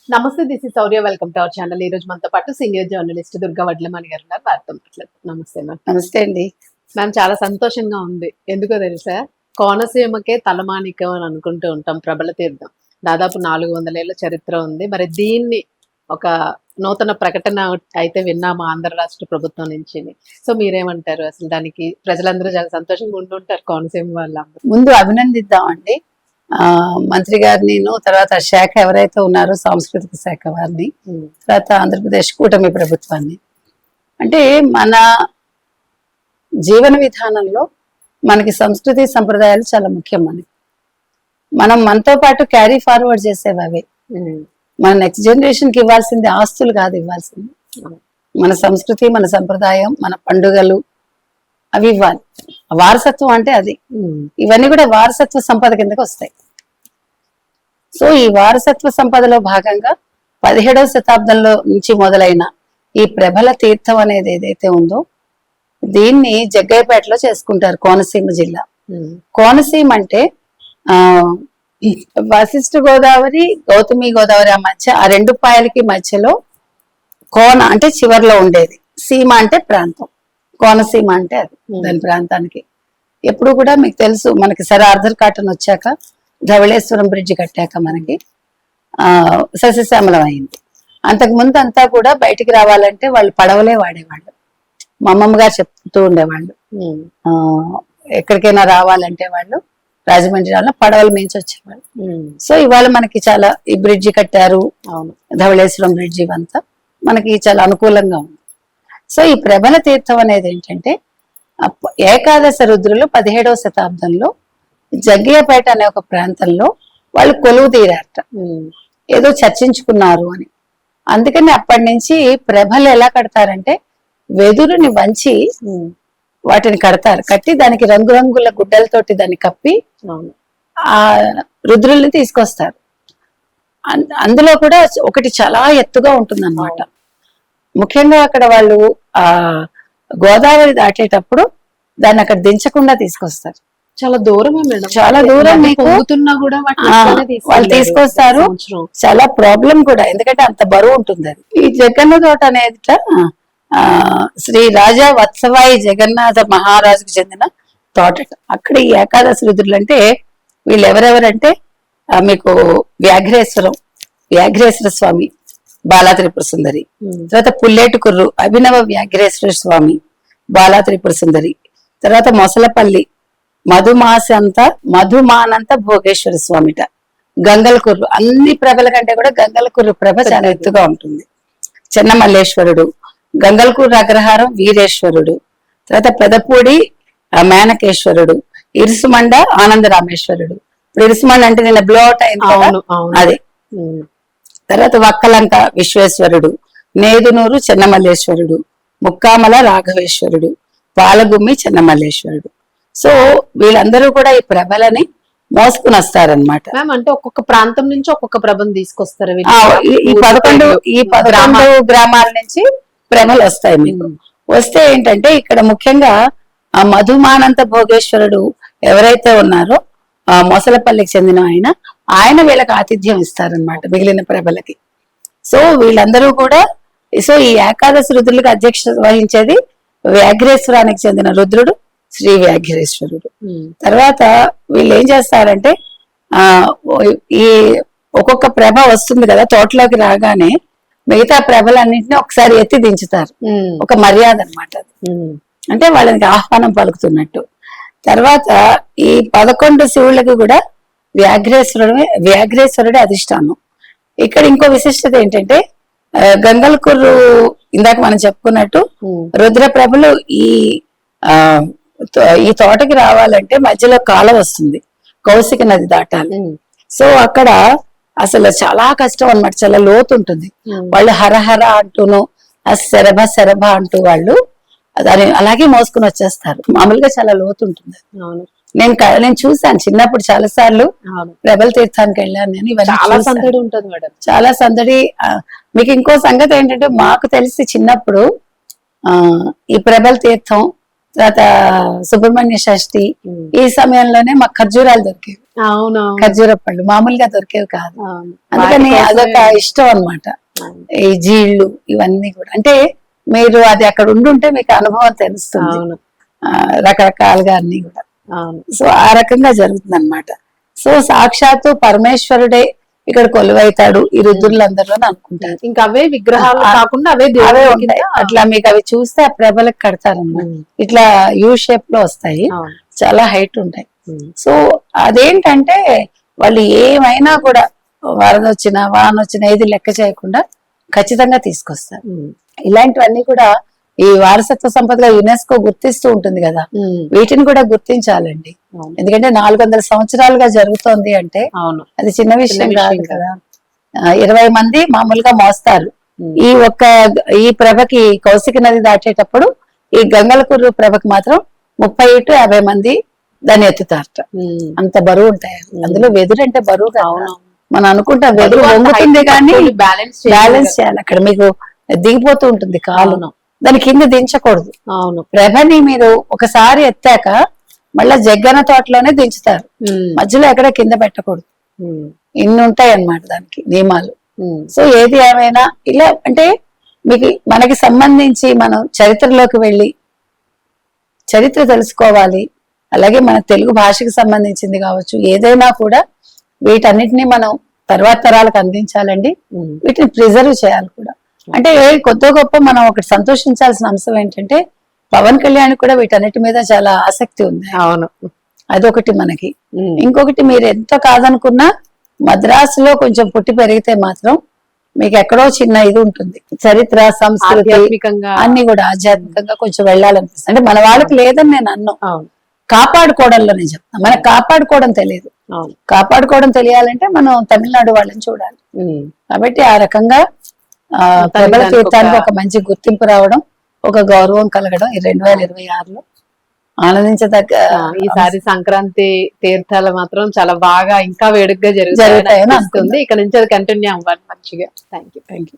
నమస్తే, this is Sourya. Welcome to our channel. ఈ రోజు మనతో పాటు సీనియర్ జర్నలిస్ట్ దుర్గా వడ్లమణి గారు ఉన్నారు. వారితో మాట్లాడుతున్నాం. నమస్తే మ్యామ్. నమస్తే అండి. మ్యామ్, చాలా సంతోషంగా ఉంది. ఎందుకో తెలుసా, కోనసీమకే తలమానికం అని అనుకుంటూ ఉంటాం. ప్రబల తీర్థం దాదాపు 400 ఏళ్ల చరిత్ర ఉంది. మరి దీన్ని ఒక నూతన ప్రకటన అయితే విన్నాము ఆంధ్ర రాష్ట్ర ప్రభుత్వం నుంచి. సో మీరేమంటారు? అసలు దానికి ప్రజలందరూ చాలా సంతోషంగా ఉంటుంటారు, కోనసీమ వాళ్ళందరూ. ముందు అభినందిద్దామండి మంత్రి గారిని, తర్వాత శాఖ ఎవరైతే ఉన్నారో సాంస్కృతిక శాఖ వారిని, తర్వాత ఆంధ్రప్రదేశ్ కూటమి ప్రభుత్వాన్ని. అంటే మన జీవన విధానంలో మనకి సంస్కృతి సంప్రదాయాలు చాలా ముఖ్యం. మనం మనతో పాటు క్యారీ ఫార్వర్డ్ చేసేవి అవే. మన నెక్స్ట్ జనరేషన్ కి ఇవ్వాల్సింది ఆస్తులు కాదు, ఇవ్వాల్సింది మన సంస్కృతి, మన సంప్రదాయం, మన పండుగలు, అవి ఇవ్వాలి. వారసత్వం అంటే అది. ఇవన్నీ కూడా వారసత్వ సంపద కిందకి వస్తాయి. సో ఈ వారసత్వ సంపదలో భాగంగా 17వ శతాబ్దంలో నుంచి మొదలైన ఈ ప్రబల తీర్థం అనేది ఏదైతే ఉందో, దీన్ని జగ్గయ్యపేటలో చేసుకుంటారు, కోనసీమ జిల్లా. కోనసీమ అంటే వశిష్ఠ గోదావరి, గౌతమి గోదావరి ఆ మధ్య, ఆ రెండు పాయలకి మధ్యలో కోన అంటే చివర్లో ఉండేది, సీమ అంటే ప్రాంతం, కోనసీమ అంటే అది దాని ప్రాంతానికి. ఎప్పుడు కూడా మీకు తెలుసు, మనకి సర్ ఆర్థర్ కాటన్ వచ్చాక, ధవళేశ్వరం బ్రిడ్జ్ కట్టాక మనకి సస్యశ్యామలం అయింది. అంతకు ముందు అంతా కూడా బయటికి రావాలంటే వాళ్ళు పడవలే వాడేవాళ్ళు. మా అమ్మమ్మ గారు చెప్తూ ఉండేవాళ్ళు, ఎక్కడికైనా రావాలంటే వాళ్ళు రాజమండ్రి రావాల పడవలు మించి వచ్చేవాళ్ళు. సో ఇవాళ మనకి చాలా ఈ బ్రిడ్జి కట్టారు, ధవళేశ్వరం బ్రిడ్జి, ఇవంతా మనకి చాలా అనుకూలంగా ఉంది. సో ఈ ప్రబల తీర్థం అనేది ఏంటంటే, ఏకాదశ రుద్రులు 17వ శతాబ్దంలో జగ్గయ్యపేట అనే ఒక ప్రాంతంలో వాళ్ళు కొలువు తీరారట, ఏదో చర్చించుకున్నారు అని. అందుకని అప్పటి నుంచి ప్రభలు ఎలా కడతారంటే, వెదురుని వంచి వాటిని కడతారు. కట్టి దానికి రంగురంగుల గుడ్డలతోటి దాన్ని కప్పి ఆ రుద్రుల్ని తీసుకొస్తారు. అందులో కూడా ఒకటి చాలా ఎత్తుగా ఉంటుంది అన్నమాట. ముఖ్యంగా అక్కడ వాళ్ళు ఆ గోదావరి దాటేటప్పుడు దాన్ని అక్కడ దించకుండా తీసుకొస్తారు. చాలా దూరమే మేడం, చాలా దూరం. కూడా వాళ్ళు తీసుకొస్తారు. చాలా ప్రాబ్లం కూడా, ఎందుకంటే అంత బరువు ఉంటుంది అది. ఈ జగన్న తోట అనేది శ్రీ రాజా వత్సవాయి జగన్నాథ మహారాజుకు చెందిన తోటట. అక్కడ ఈ ఏకాదశి రుద్రులు అంటే వీళ్ళు ఎవరెవరంటే, మీకు వ్యాఘ్రేశ్వర స్వామి, బాలా త్రిపుర సుందరి, తర్వాత పుల్లేటుకుర్రు అభినవ వ్యాఘ్రేశ్వర స్వామి, బాలా త్రిపుర సుందరి, తర్వాత మొసలపల్లి మధుమానంత భోగేశ్వర స్వామిట, గంగలకుర్రు. అన్ని ప్రభల కంటే కూడా గంగలకుర్రు ప్రభ చాలా ఎత్తుగా ఉంటుంది. చెన్నమల్లేశ్వరుడు, గంగలకూరు అగ్రహారం వీరేశ్వరుడు, తర్వాత పెదపూడి మేనకేశ్వరుడు, ఇరుసుమండ ఆనందరామేశ్వరుడు. ఇప్పుడు ఇరుసుమండ అంటే నిన్న బ్లోట్ అయింది అది. తర్వాత వక్కలంక విశ్వేశ్వరుడు, నేదునూరు చెన్నమల్లేశ్వరుడు, ముక్కామల రాఘవేశ్వరుడు, పాలగుమ్మి చెన్నమల్లేశ్వరుడు. సో వీళ్ళందరూ కూడా ఈ ప్రభలని మోసుకుని వస్తారనమాట. అంటే ఒక్కొక్క ప్రాంతం నుంచి ఒక్కొక్క ప్రభను తీసుకొస్తారు. ఈ 11 గ్రామాల నుంచి ప్రభలు వస్తాయి మీకు. వస్తే ఏంటంటే, ఇక్కడ ముఖ్యంగా ఆ మధుమానంత భోగేశ్వరుడు ఎవరైతే ఉన్నారో, ఆ మొసలపల్లికి చెందిన ఆయన వీళ్ళకి ఆతిథ్యం ఇస్తారనమాట మిగిలిన ప్రభలకి. సో వీళ్ళందరూ కూడా, సో ఈ ఏకాదశి రుద్రులకు అధ్యక్షత వహించేది వ్యాఘ్రేశ్వరానికి చెందిన రుద్రుడు శ్రీ వ్యాఘ్రేశ్వరుడు. తర్వాత వీళ్ళు ఏం చేస్తారంటే, ఈ ఒక్కొక్క ప్రభ వస్తుంది కదా, తోటలోకి రాగానే మిగతా ప్రభలన్నింటినీ ఒకసారి ఎత్తి దించుతారు. ఒక మర్యాద అనమాట అది. అంటే వాళ్ళకి ఆహ్వానం పలుకుతున్నట్టు. తర్వాత ఈ 11 శివుళ్ళకి కూడా వ్యాఘ్రేశ్వరుడే అధిష్టానం. ఇక్కడ ఇంకో విశిష్టత ఏంటంటే, గంగలకుర్రు ఇందాక మనం చెప్పుకున్నట్టు రుద్రప్రభలు ఈ తోటకి రావాలంటే మధ్యలో కాలం వస్తుంది, కౌశిక నది దాటాలి. సో అక్కడ అసలు చాలా కష్టం అన్నమాట, చాలా లోతు ఉంటుంది. వాళ్ళు హరహర అంటూను శరభ అంటూ వాళ్ళు దాన్ని అలాగే మోసుకుని వచ్చేస్తారు. మామూలుగా చాలా లోతు ఉంటుంది. నేను చూసాను చిన్నప్పుడు చాలా సార్లు ప్రబల తీర్థానికి వెళ్ళాను నేను. చాలా సందడి ఉంటుంది మేడం, చాలా సందడి. మీకు ఇంకో సంగతి ఏంటంటే, మాకు తెలిసి చిన్నప్పుడు ఈ ప్రబల తీర్థం, తర్వాత సుబ్రహ్మణ్య షష్ఠి, ఈ సమయంలోనే మాకు ఖర్జూరాలు దొరికేవి. అవును ఖర్జూర పళ్ళు మామూలుగా దొరికేవి కాదు. అవును. అందుకని వాటి అదొక కోసమే. ఇష్టం అన్నమాట. అవును. ఈ జీళ్ళు ఇవన్నీ కూడా అంటే మీరు అది అక్కడ ఉండుంటే మీకు అనుభవం తెలుస్తుంది. అవును. రకరకాలుగా అన్ని కూడా. అవును. సో ఆ రకంగా జరుగుతుంది అనమాట. సో సాక్షాత్తు పరమేశ్వరుడే ఇక్కడ కొలువైతాడు ఈ రుద్రులందరిలో అనుకుంటారు. ఇంకా అవే విగ్రహాలు ఆ, కాకుండా అవే అవే దేవుళ్ళ ఉంటాయి. కింద. అట్లా మీకు అవి చూస్తే ఆ ప్రభలకు కడతారన్నమాట. ఉమ్. ఇట్లా యూ షేప్ లో వస్తాయి, అవును. చాలా హైట్ ఉంటాయి. ఉమ్. సో అదేంటంటే వాళ్ళు ఏమైనా కూడా వరద వచ్చినా వాన వచ్చినా ఏది లెక్క చేయకుండా ఖచ్చితంగా తీసుకొస్తారు. ఉమ్. ఇలాంటివన్నీ కూడా ఈ వారసత్వ సంపదగా యునెస్కో గుర్తిస్తూ ఉంటుంది కదా, ఉమ్. వీటిని కూడా గుర్తించాలండి. అవును. ఎందుకంటే 400 సంవత్సరాలుగా జరుగుతోంది అంటే అవును. అది చిన్న విషయం కాదు విషయం కదా. 20 మంది మామూలుగా మోస్తారు. ఉమ్. ఈ ప్రభకి కౌశిక నది దాటేటప్పుడు ఈ గంగలకుర్రు ప్రభకి మాత్రం 30 to 50 మంది దాన్ని ఎత్తుతారట. ఉమ్. అంత బరువు ఉంటాయి. అందులో వెదురు అంటే బరువు కదా. అవును. మనం అనుకుంటాం వెదురు వంగుతుంది కానీ బ్యాలెన్స్ బ్యాలెన్స్ చేయాలి. అక్కడ మీకు దిగిపోతూ ఉంటుంది కాలు, అవును. దాని కింద దించకూడదు. అవును. ప్రభని మీరు ఒకసారి ఎత్తాక మళ్ళా జగ్గన తోటలోనే దించుతారు, ఉమ్. మధ్యలో ఎక్కడ కింద పెట్టకూడదు. ఉమ్. ఇన్ని ఉంటాయి అన్నమాట దానికి నియమాలు. ఉమ్. సో ఏది ఏమైనా ఇలా అంటే మీకు మనకి సంబంధించి మనం చరిత్రలోకి వెళ్ళి చరిత్ర తెలుసుకోవాలి. అలాగే మన తెలుగు భాషకి సంబంధించింది కావచ్చు, ఏదైనా కూడా వీటన్నిటిని మనం తర్వాత తరాలకు అందించాలండి. ఉమ్. వీటిని ప్రిజర్వ్ చేయాలి కూడా. అంటే కొద్ది గొప్ప మనం ఒకటి సంతోషించాల్సిన అంశం ఏంటంటే పవన్ కళ్యాణ్ కూడా వీటన్నిటి మీద చాలా ఆసక్తి ఉంది. అవును. అదొకటి మనకి. ఉమ్. ఇంకొకటి మీరు ఎంత కాదనుకున్నా మద్రాసులో కొంచెం పుట్టి పెరిగితే మాత్రం మీకు ఎక్కడో చిన్న ఇది ఉంటుంది. చరిత్ర, సంస్కృతి ఆధ్యాత్మికంగా. అన్ని కూడా ఆధ్యాత్మికంగా కొంచెం వెళ్ళాలనిపిస్తుంది. అంటే మన వాళ్ళకి లేదని నేను అన్ను, అవును. కాపాడుకోవడంలో నేను చెప్తాను. మనకు కాపాడుకోవడం తెలియదు. అవును. కాపాడుకోవడం తెలియాలంటే మనం తమిళనాడు వాళ్ళని చూడాలి. ఉమ్. కాబట్టి ఆ రకంగా ప్రబల దానికి తీర్థానికి ఒక- ఒక మంచి గుర్తింపు రావడం, ఒక గౌరవం కలగడం ఈ 2026లో ఆనందించదగ్గ ఈసారి సంక్రాంతి తీర్థాలు మాత్రం చాలా బాగా ఇంకా వేడుకగా జరుగుతాయని జరుగుతాయని అనుకుంటున్నాను. అనిపిస్తుంది. ఇక నుంచి అది కంటిన్యూ అవ్వాలి మంచిగా. Thank you. Thank you.